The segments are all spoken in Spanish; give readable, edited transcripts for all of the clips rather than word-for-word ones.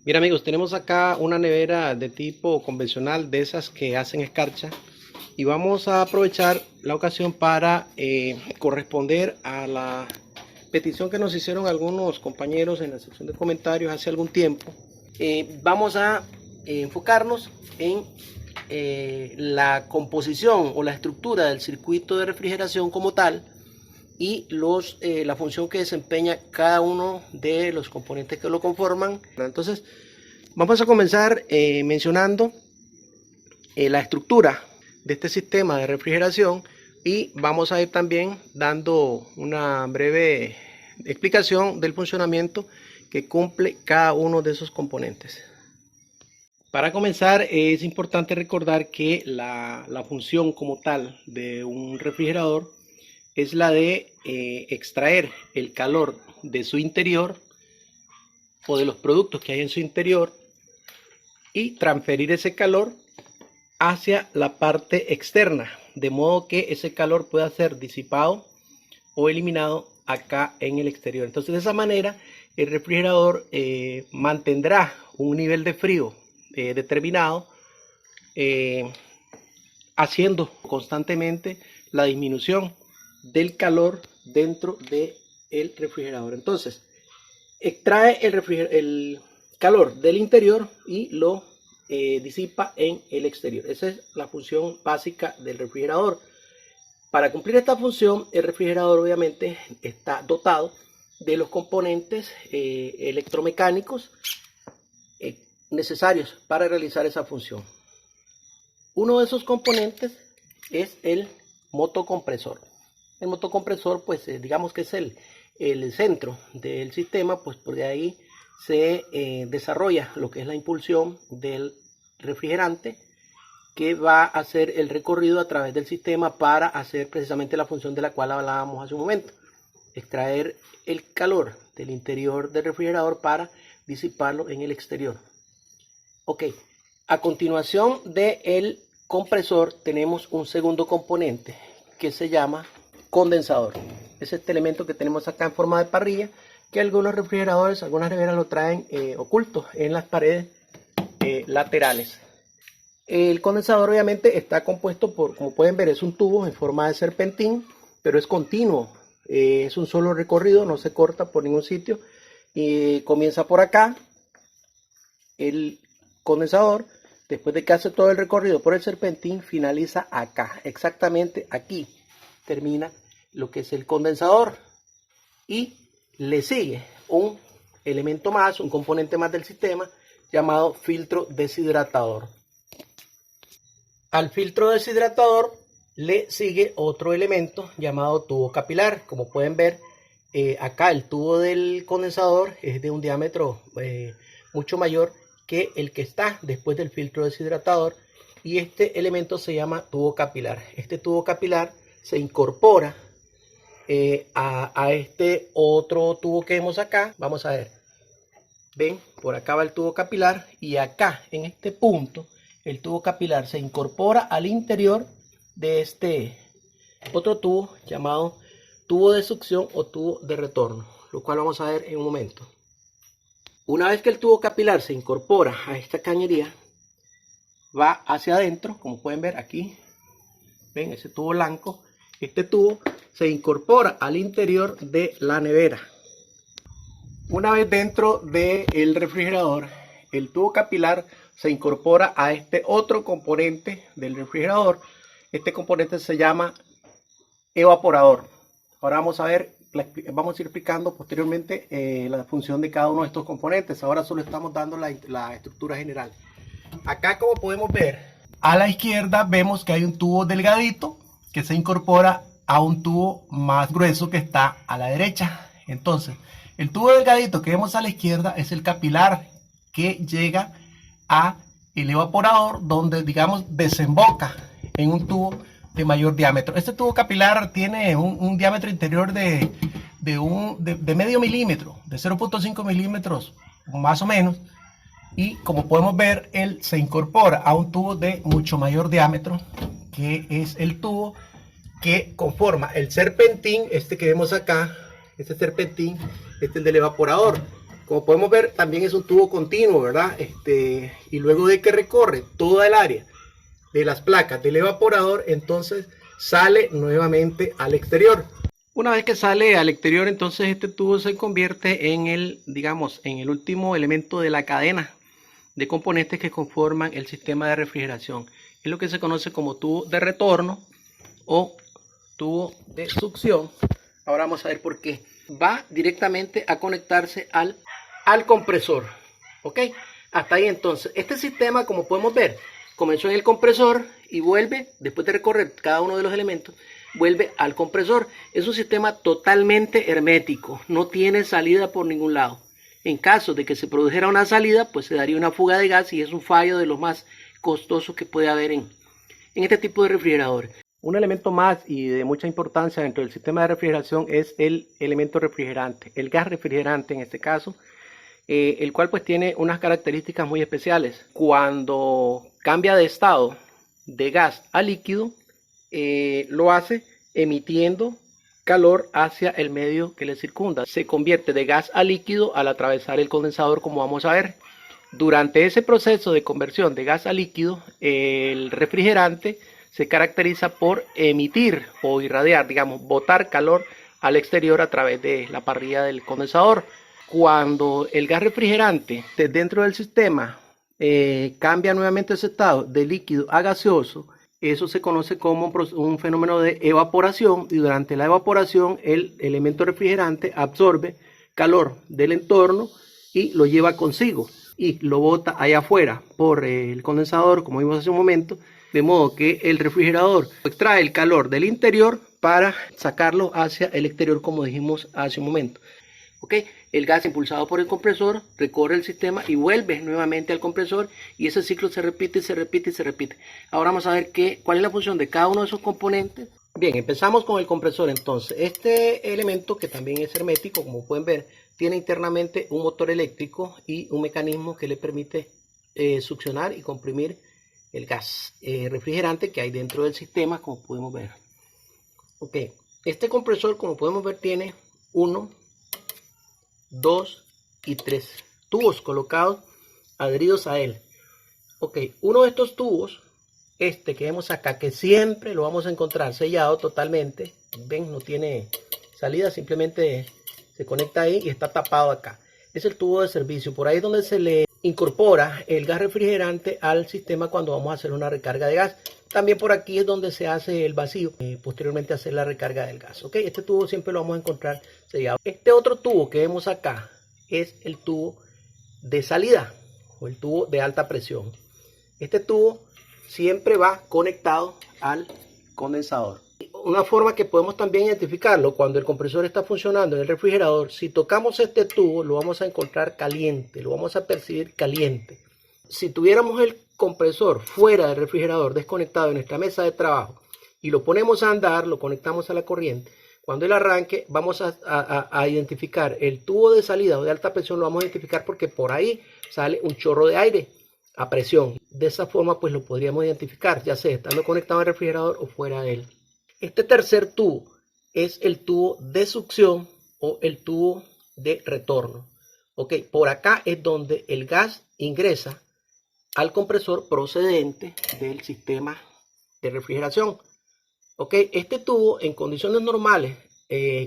Mira amigos, tenemos acá una nevera de tipo convencional, de esas que hacen escarcha, y vamos a aprovechar la ocasión para corresponder a la petición que nos hicieron algunos compañeros en la sección de comentarios hace algún tiempo. Vamos a enfocarnos en la composición o la estructura del circuito de refrigeración como tal, y la función que desempeña cada uno de los componentes que lo conforman. Entonces vamos a comenzar mencionando la estructura de este sistema de refrigeración, y vamos a ir también dando una breve explicación del funcionamiento que cumple cada uno de esos componentes. Para comenzar, es importante recordar que la función como tal de un refrigerador es la de extraer el calor de su interior o de los productos que hay en su interior y transferir ese calor hacia la parte externa, de modo que ese calor pueda ser disipado o eliminado acá en el exterior. Entonces, de esa manera el refrigerador mantendrá un nivel de frío determinado, haciendo constantemente la disminución del calor dentro del refrigerador. Entonces, extrae el calor del interior y lo disipa en el exterior. Esa es la función básica del refrigerador. Para cumplir esta función, el refrigerador obviamente está dotado de los componentes electromecánicos necesarios para realizar esa función. Uno de esos componentes es el motocompresor. El motocompresor, pues digamos que es el centro del sistema, pues por ahí se desarrolla lo que es la impulsión del refrigerante, que va a hacer el recorrido a través del sistema para hacer precisamente la función de la cual hablábamos hace un momento: extraer el calor del interior del refrigerador para disiparlo en el exterior. Ok, a continuación del compresor tenemos un segundo componente que se llama condensador. Es este elemento que tenemos acá en forma de parrilla, que algunos refrigeradores, algunas neveras lo traen oculto en las paredes laterales. El condensador obviamente está compuesto por, como pueden ver, es un tubo en forma de serpentín, pero es continuo, es un solo recorrido, no se corta por ningún sitio, y comienza por acá el condensador. Después de que hace todo el recorrido por el serpentín, finaliza acá, exactamente aquí termina lo que es el condensador, y le sigue un elemento más, un componente más del sistema llamado filtro deshidratador. Al filtro deshidratador le sigue otro elemento llamado tubo capilar. Como pueden ver, acá el tubo del condensador es de un diámetro mucho mayor que el que está después del filtro deshidratador, y este elemento se llama tubo capilar. Este tubo capilar se incorpora a este otro tubo que vemos acá. Vamos a ver, ven, por acá va el tubo capilar, y acá en este punto el tubo capilar se incorpora al interior de este otro tubo llamado tubo de succión o tubo de retorno, lo cual vamos a ver en un momento. Una vez que el tubo capilar se incorpora a esta cañería, va hacia adentro, como pueden ver aquí, ven ese tubo blanco. Este tubo se incorpora al interior de la nevera. Una vez dentro del refrigerador, el tubo capilar se incorpora a este otro componente del refrigerador. Este componente se llama evaporador. Ahora vamos a ver, vamos a ir explicando posteriormente la función de cada uno de estos componentes. Ahora solo estamos dando la estructura general. Acá, como podemos ver, a la izquierda vemos que hay un tubo delgadito que se incorpora a un tubo más grueso que está a la derecha. Entonces, el tubo delgadito que vemos a la izquierda es el capilar que llega a el evaporador, donde digamos desemboca en un tubo de mayor diámetro. Este tubo capilar tiene un diámetro interior de medio milímetro, de 0.5 milímetros más o menos, y como podemos ver, él se incorpora a un tubo de mucho mayor diámetro, que es el tubo que conforma el serpentín, este que vemos acá, este serpentín, este es el del evaporador. Como podemos ver, también es un tubo continuo, ¿verdad? Y luego de que recorre toda el área de las placas del evaporador, entonces sale nuevamente al exterior. Una vez que sale al exterior, entonces este tubo se convierte en el, digamos, en el último elemento de la cadena de componentes que conforman el sistema de refrigeración. Es lo que se conoce como tubo de retorno o tubo de succión. Ahora vamos a ver por qué. Va directamente a conectarse al compresor. ¿Ok? Hasta ahí entonces. Este sistema, como podemos ver, comenzó en el compresor y vuelve, después de recorrer cada uno de los elementos, vuelve al compresor. Es un sistema totalmente hermético. No tiene salida por ningún lado. En caso de que se produjera una salida, pues se daría una fuga de gas y es un fallo de los más costosos que puede haber en este tipo de refrigeradores. Un elemento más y de mucha importancia dentro del sistema de refrigeración es el elemento refrigerante, el gas refrigerante en este caso, el cual pues tiene unas características muy especiales. Cuando cambia de estado de gas a líquido, lo hace emitiendo calor hacia el medio que le circunda. Se convierte de gas a líquido al atravesar el condensador, como vamos a ver. Durante ese proceso de conversión de gas a líquido, el refrigerante se caracteriza por emitir o irradiar, digamos, botar calor al exterior a través de la parrilla del condensador. Cuando el gas refrigerante dentro del sistema cambia nuevamente ese estado de líquido a gaseoso, eso se conoce como un fenómeno de evaporación, y durante la evaporación el elemento refrigerante absorbe calor del entorno y lo lleva consigo y lo bota allá afuera por el condensador, como vimos hace un momento, de modo que el refrigerador extrae el calor del interior para sacarlo hacia el exterior, como dijimos hace un momento. ¿Okay? El gas impulsado por el compresor recorre el sistema y vuelve nuevamente al compresor, y ese ciclo se repite y se repite y se repite. Ahora vamos a ver cuál es la función de cada uno de esos componentes. Bien, empezamos con el compresor. Entonces, este elemento, que también es hermético, como pueden ver, tiene internamente un motor eléctrico y un mecanismo que le permite succionar y comprimir el gas refrigerante que hay dentro del sistema, como podemos ver. Ok, este compresor, como podemos ver, tiene 1, 2 y 3 tubos colocados adheridos a él. Ok, uno de estos tubos, que vemos acá, que siempre lo vamos a encontrar sellado totalmente, ven, no tiene salida, simplemente se conecta ahí y está tapado acá. Es el tubo de servicio, por ahí es donde se le incorpora el gas refrigerante al sistema cuando vamos a hacer una recarga de gas. También por aquí es donde se hace el vacío, posteriormente hacer la recarga del gas. ¿Ok? Este tubo siempre lo vamos a encontrar sellado. Este otro tubo que vemos acá es el tubo de salida o el tubo de alta presión. Este tubo siempre va conectado al condensador. Una forma que podemos también identificarlo cuando el compresor está funcionando en el refrigerador, si tocamos este tubo lo vamos a encontrar caliente, lo vamos a percibir caliente. Si tuviéramos el compresor fuera del refrigerador, desconectado en nuestra mesa de trabajo, y lo ponemos a andar, lo conectamos a la corriente, cuando él arranque vamos a identificar el tubo de salida o de alta presión, lo vamos a identificar porque por ahí sale un chorro de aire a presión. De esa forma pues lo podríamos identificar, ya sea estando conectado al refrigerador o fuera de él. Este tercer tubo es el tubo de succión o el tubo de retorno. Ok, por acá es donde el gas ingresa al compresor procedente del sistema de refrigeración. Ok, este tubo en condiciones normales,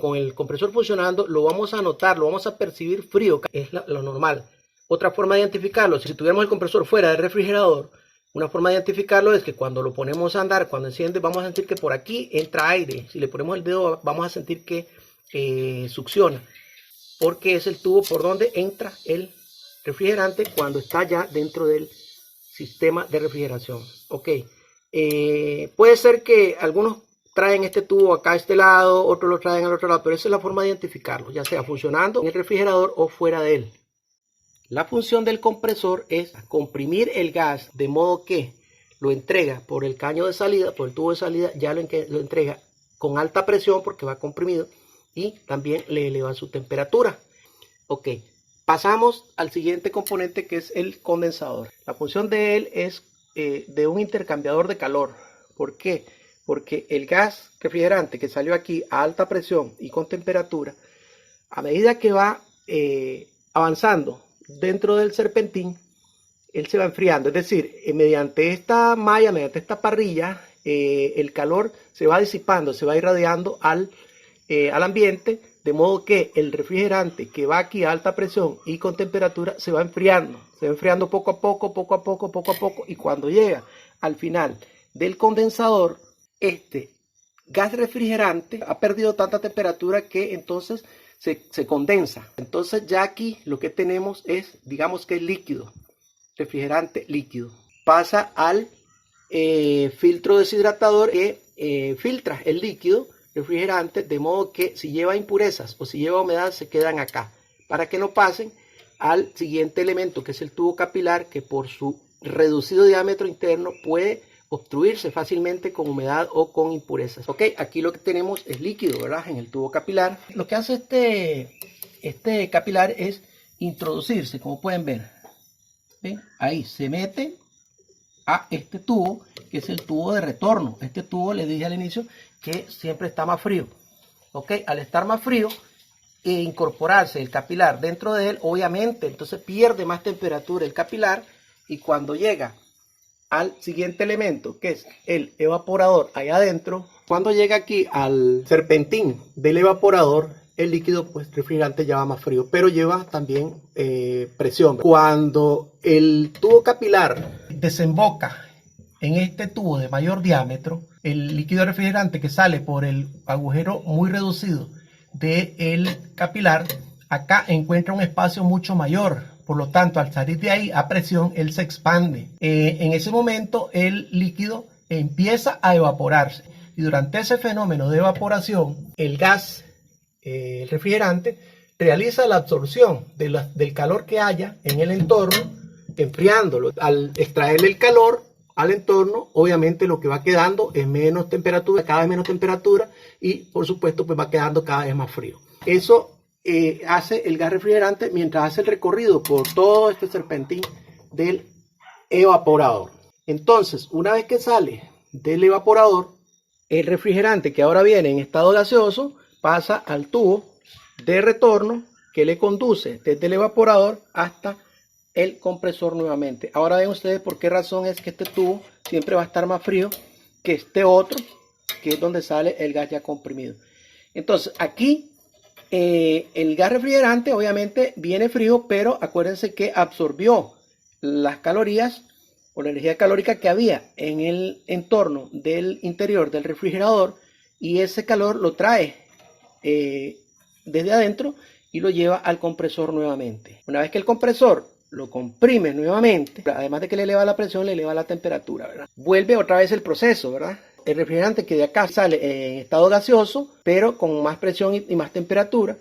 con el compresor funcionando, lo vamos a notar, lo vamos a percibir frío, es lo normal. Otra forma de identificarlo, si tuviéramos el compresor fuera del refrigerador, una forma de identificarlo es que cuando lo ponemos a andar, cuando enciende, vamos a sentir que por aquí entra aire. Si le ponemos el dedo, vamos a sentir que succiona, porque es el tubo por donde entra el refrigerante cuando está ya dentro del sistema de refrigeración. Ok, puede ser que algunos traen este tubo acá a este lado, otros lo traen al otro lado, pero esa es la forma de identificarlo, ya sea funcionando en el refrigerador o fuera de él. La función del compresor es comprimir el gas de modo que lo entrega por el caño de salida, por el tubo de salida, ya lo entrega con alta presión porque va comprimido, y también le eleva su temperatura. Ok, Pasamos al siguiente componente, que es el condensador. La función de él es de un intercambiador de calor. ¿Por qué? Porque el gas refrigerante que salió aquí a alta presión y con temperatura, a medida que va avanzando dentro del serpentín, él se va enfriando. Es decir, mediante esta malla, mediante esta parrilla, el calor se va disipando, se va irradiando al ambiente, de modo que el refrigerante que va aquí a alta presión y con temperatura se va enfriando poco a poco, poco a poco, poco a poco, y cuando llega al final del condensador, este gas refrigerante ha perdido tanta temperatura que entonces se condensa. Entonces ya aquí lo que tenemos es, digamos que líquido, refrigerante líquido. Pasa al filtro deshidratador que filtra el líquido refrigerante, de modo que si lleva impurezas o si lleva humedad se quedan acá, para que no pasen al siguiente elemento, que es el tubo capilar, que por su reducido diámetro interno puede obstruirse fácilmente con humedad o con impurezas. Ok, aquí lo que tenemos es líquido, ¿verdad? En el tubo capilar. Lo que hace este capilar es introducirse, como pueden ver. ¿Ven? Ahí se mete a este tubo, que es el tubo de retorno. Este tubo, les dije al inicio, que siempre está más frío. Ok, al estar más frío e incorporarse el capilar dentro de él, obviamente, entonces pierde más temperatura el capilar, y cuando llega al siguiente elemento, que es el evaporador allá adentro, cuando llega aquí al serpentín del evaporador, el líquido pues refrigerante ya va más frío, pero lleva también presión. Cuando el tubo capilar desemboca en este tubo de mayor diámetro, el líquido refrigerante que sale por el agujero muy reducido del capilar, acá encuentra un espacio mucho mayor. Por lo tanto, al salir de ahí a presión, él se expande. En ese momento, el líquido empieza a evaporarse. Y durante ese fenómeno de evaporación, el gas, el refrigerante, realiza la absorción del calor que haya en el entorno, enfriándolo. Al extraerle el calor al entorno, obviamente lo que va quedando es menos temperatura, cada vez menos temperatura, y por supuesto pues va quedando cada vez más frío. Eso hace el gas refrigerante mientras hace el recorrido por todo este serpentín del evaporador. Entonces, una vez que sale del evaporador, el refrigerante que ahora viene en estado gaseoso pasa al tubo de retorno que le conduce desde el evaporador hasta el compresor nuevamente. Ahora ven ustedes por qué razón es que este tubo siempre va a estar más frío que este otro, que es donde sale el gas ya comprimido. Entonces, aquí el gas refrigerante obviamente viene frío, pero acuérdense que absorbió las calorías o la energía calórica que había en el entorno del interior del refrigerador, y ese calor lo trae desde adentro y lo lleva al compresor nuevamente. Una vez que el compresor lo comprime nuevamente, además de que le eleva la presión, le eleva la temperatura, ¿verdad? Vuelve otra vez el proceso, ¿verdad? El refrigerante que de acá sale en estado gaseoso, pero con más presión y más temperatura,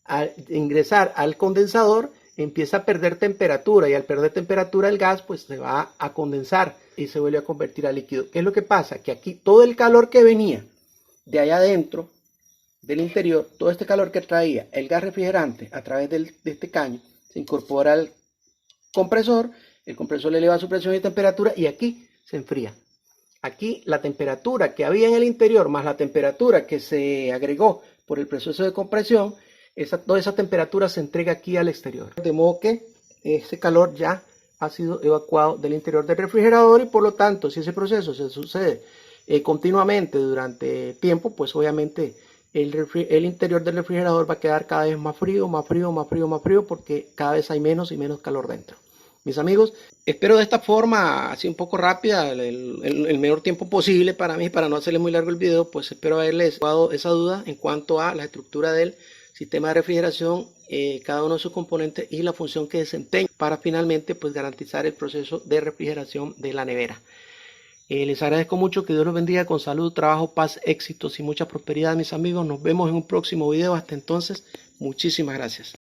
al ingresar al condensador empieza a perder temperatura, y al perder temperatura el gas pues se va a condensar y se vuelve a convertir a líquido. ¿Qué es lo que pasa? Que aquí todo el calor que venía de allá adentro, del interior, todo este calor que traía el gas refrigerante a través de este caño, se incorpora al compresor, el compresor le eleva su presión y temperatura y aquí se enfría. Aquí la temperatura que había en el interior más la temperatura que se agregó por el proceso de compresión, toda esa temperatura se entrega aquí al exterior. De modo que ese calor ya ha sido evacuado del interior del refrigerador, y por lo tanto, si ese proceso se sucede continuamente durante tiempo, pues obviamente el interior del refrigerador va a quedar cada vez más frío, más frío, más frío, más frío, porque cada vez hay menos y menos calor dentro. Mis amigos, espero de esta forma, así un poco rápida, el menor tiempo posible para mí, para no hacerle muy largo el video, pues espero haberles dado esa duda en cuanto a la estructura del sistema de refrigeración, cada uno de sus componentes y la función que desempeña para finalmente pues garantizar el proceso de refrigeración de la nevera. Les agradezco mucho, que Dios los bendiga con salud, trabajo, paz, éxitos y mucha prosperidad, mis amigos. Nos vemos en un próximo video. Hasta entonces, muchísimas gracias.